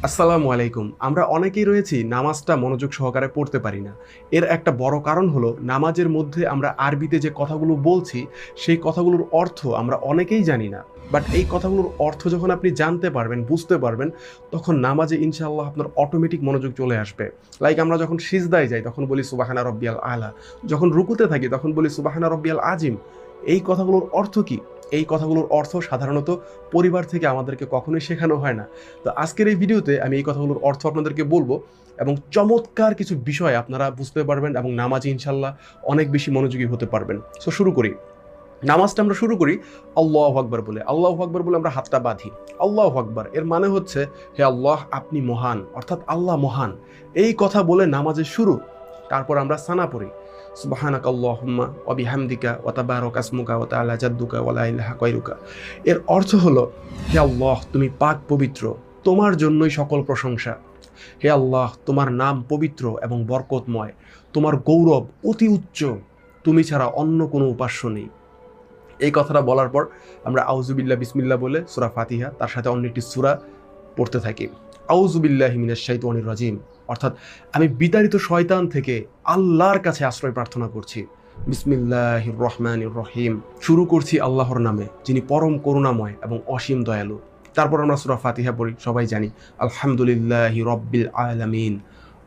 আসসালামু আলাইকুম। আমরা অনেকেই রয়েছি নামাজটা মনোযোগ সহকারে পড়তে পারি না। এর একটা বড় কারণ হলো নামাজের মধ্যে আমরা আরবিতে যে কথাগুলো বলছি, সেই কথাগুলোর অর্থ আমরা অনেকেই জানি না। বাট এই কথাগুলোর অর্থ যখন আপনি জানতে পারবেন, বুঝতে পারবেন, তখন নামাজে ইনশাআল্লাহ আপনার অটোমেটিক মনোযোগ চলে আসবে। লাইক আমরা যখন সিজদায় যাই তখন বলি সুবহানা রাব্বিয়াল আলা। যখন রুকুতে থাকি তখন বলি সুবহানা রাব্বিয়াল আজিম। এই কথাগুলোর অর্থ কি? এই কথাগুলোর অর্থ সাধারণত পরিবার থেকে আমাদেরকে কখনোই শেখানো হয় না। তো আজকের এই ভিডিওতে আমি এই কথাগুলোর অর্থ আপনাদেরকে বলবো এবং চমৎকার কিছু বিষয় আপনারা বুঝতে পারবেন এবং নামাজে ইনশাল্লাহ অনেক বেশি মনোযোগী হতে পারবেন। সো শুরু করি। নামাজটা আমরা শুরু করি আল্লাহু আকবার বলে। আল্লাহু আকবার বলে আমরা হাতটা বাঁধি। আল্লাহু আকবার এর মানে হচ্ছে হে আল্লাহ আপনি মহান, অর্থাৎ আল্লাহ মহান। এই কথা বলে নামাজের শুরু। তারপর আমরা সানা পড়ি সুবহানাকা আল্লাহুম্মা ওয়া বিহামদিকা ওয়া তাবারাকা আসমুকা ওয়া তাআলা জাদ্দুকা ওয়া লা ইলাহা গায়রুকা। এর অর্থ হলো হে আল্লাহ তুমি পাক পবিত্র, তোমার জন্যই সকল প্রশংসা। হে আল্লাহ তোমার নাম পবিত্র এবং বরকতময়, তোমার গৌরব অতি উচ্চ, তুমি ছাড়া অন্য কোনো উপাস্য নেই। এই কথাটা বলার পর আমরা আউযুবিল্লাহ বিসমিল্লাহ বলে সূরা ফাতিহা তার সাথে অন্য একটি সূরা পড়তে থাকি। আউযুবিল্লাহি মিনাশ শাইতানির রাজিম, অর্থাৎ আমি বিতাড়িত শয়তান থেকে আল্লাহর কাছে আশ্রয় প্রার্থনা করছি। বিসমিল্লাহির রহমানির রহিম, শুরু করছি আল্লাহর নামে যিনি পরম করুণাময় এবং অসীম দয়ালু। তারপর আমরা সূরা ফাতিহা পড়ি, সবাই জানি আলহামদুলিল্লাহি রব্বিল আলামিন,